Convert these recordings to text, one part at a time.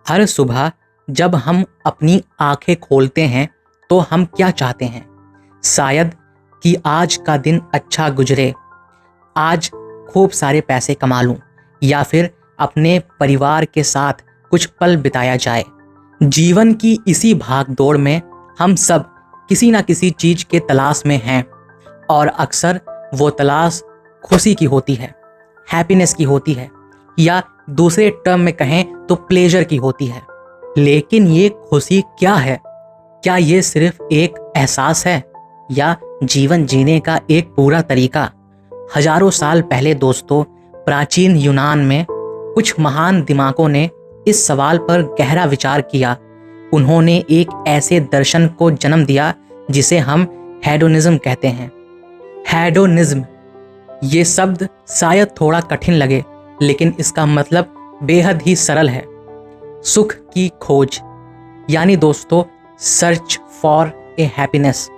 हर सुबह जब हम अपनी आंखें खोलते हैं तो हम क्या चाहते हैं? शायद कि आज का दिन अच्छा गुजरे, आज खूब सारे पैसे कमा लूं, या फिर अपने परिवार के साथ कुछ पल बिताया जाए। जीवन की इसी भाग दौड़ में हम सब किसी ना किसी चीज के तलाश में हैं, और अक्सर वो तलाश खुशी की होती है, हैप्पीनेस की होती है, या दूसरे टर्म में कहें तो प्लेजर की होती है। लेकिन ये खुशी क्या है? क्या ये सिर्फ एक एहसास है या जीवन जीने का एक पूरा तरीका? हजारों साल पहले दोस्तों, प्राचीन यूनान में कुछ महान दिमागों ने इस सवाल पर गहरा विचार किया। उन्होंने एक ऐसे दर्शन को जन्म दिया जिसे हम हेडोनिज्म कहते हैं। हेडोनिज्म, ये शब्द शायद थोड़ा कठिन लगे, लेकिन इसका मतलब बेहद ही सरल है। सुख की खोज, यानी दोस्तों सर्च फॉर ए हैप्पीनेस।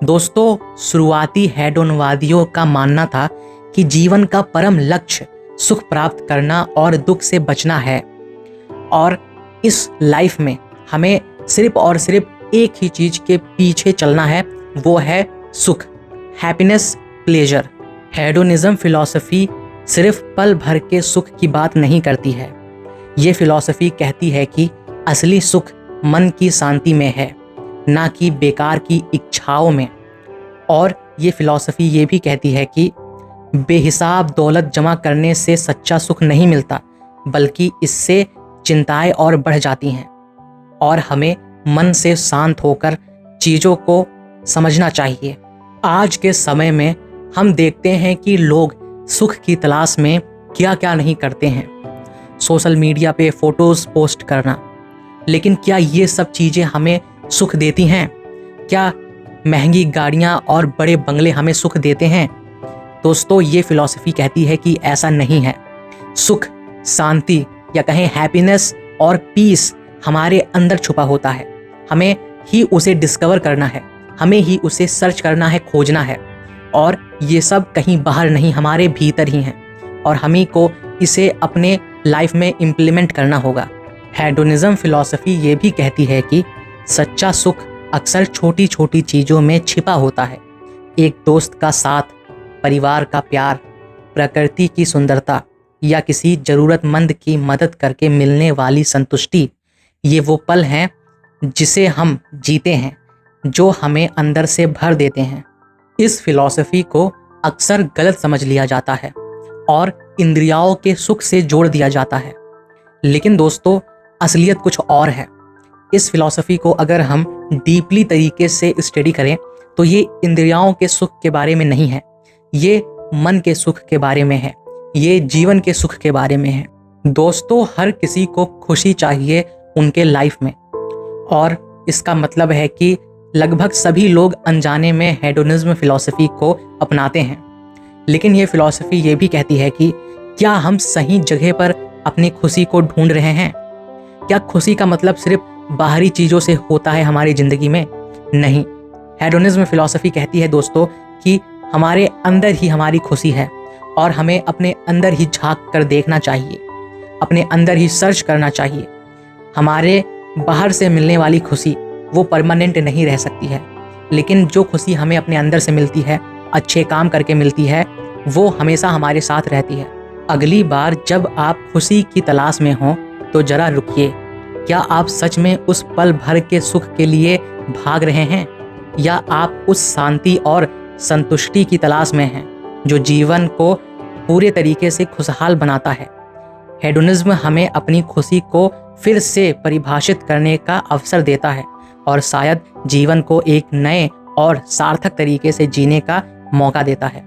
दोस्तों, शुरुआती हेडोनवादियों का मानना था कि जीवन का परम लक्ष्य सुख प्राप्त करना और दुख से बचना है, और इस लाइफ में हमें सिर्फ और सिर्फ एक ही चीज के पीछे चलना है, वो है सुख, हैप्पीनेस, प्लेजर। हेडोनिज्म फिलॉसफी सिर्फ पल भर के सुख की बात नहीं करती है। ये फिलॉसफी कहती है कि असली सुख मन की शांति में है, ना कि बेकार की इच्छाओं में। और ये फिलॉसफी ये भी कहती है कि बेहिसाब दौलत जमा करने से सच्चा सुख नहीं मिलता, बल्कि इससे चिंताएं और बढ़ जाती हैं, और हमें मन से शांत होकर चीज़ों को समझना चाहिए। आज के समय में हम देखते हैं कि लोग सुख की तलाश में क्या क्या नहीं करते हैं। सोशल मीडिया पे फोटोज़ पोस्ट करना, लेकिन क्या ये सब चीज़ें हमें सुख देती हैं? क्या महंगी गाड़ियाँ और बड़े बंगले हमें सुख देते हैं? दोस्तों, ये फिलॉसफी कहती है कि ऐसा नहीं है। सुख, शांति, या कहें हैप्पीनेस और पीस हमारे अंदर छुपा होता है। हमें ही उसे डिस्कवर करना है, हमें ही उसे सर्च करना है, खोजना है, और ये सब कहीं बाहर नहीं, हमारे भीतर ही हैं, और हम ही को इसे अपने लाइफ में इम्प्लीमेंट करना होगा। हेडोनिज्म फिलॉसफी ये भी कहती है कि सच्चा सुख अक्सर छोटी छोटी चीज़ों में छिपा होता है। एक दोस्त का साथ, परिवार का प्यार, प्रकृति की सुंदरता, या किसी ज़रूरतमंद की मदद करके मिलने वाली संतुष्टि। ये वो पल हैं जिसे हम जीते हैं, जो हमें अंदर से भर देते हैं। इस फिलॉसफी को अक्सर गलत समझ लिया जाता है और इंद्रियों के सुख से जोड़ दिया जाता है, लेकिन दोस्तों असलियत कुछ और है। इस फिलॉसफी को अगर हम डीपली तरीके से स्टडी करें तो ये इंद्रियों के सुख के बारे में नहीं है, ये मन के सुख के बारे में है, ये जीवन के सुख के बारे में है। दोस्तों, हर किसी को खुशी चाहिए उनके लाइफ में, और इसका मतलब है कि लगभग सभी लोग अनजाने में हेडोनिज्म फिलॉसफी को अपनाते हैं। लेकिन ये फिलॉसफी ये भी कहती है कि क्या हम सही जगह पर अपनी खुशी को ढूंढ रहे हैं? क्या खुशी का मतलब सिर्फ बाहरी चीज़ों से होता है हमारी ज़िंदगी में? नहीं। हेडोनिज्म फिलॉसफी कहती है दोस्तों कि हमारे अंदर ही हमारी खुशी है, और हमें अपने अंदर ही झांक कर देखना चाहिए, अपने अंदर ही सर्च करना चाहिए। हमारे बाहर से मिलने वाली खुशी वो परमानेंट नहीं रह सकती है, लेकिन जो खुशी हमें अपने अंदर से मिलती है, अच्छे काम करके मिलती है, वो हमेशा हमारे साथ रहती है। अगली बार जब आप खुशी की तलाश में हों तो ज़रा रुकिए। क्या आप सच में उस पल भर के सुख के लिए भाग रहे हैं, या आप उस शांति और संतुष्टि की तलाश में हैं जो जीवन को पूरे तरीके से खुशहाल बनाता है? हेडोनिज्म हमें अपनी खुशी को फिर से परिभाषित करने का अवसर देता है, और शायद जीवन को एक नए और सार्थक तरीके से जीने का मौका देता है।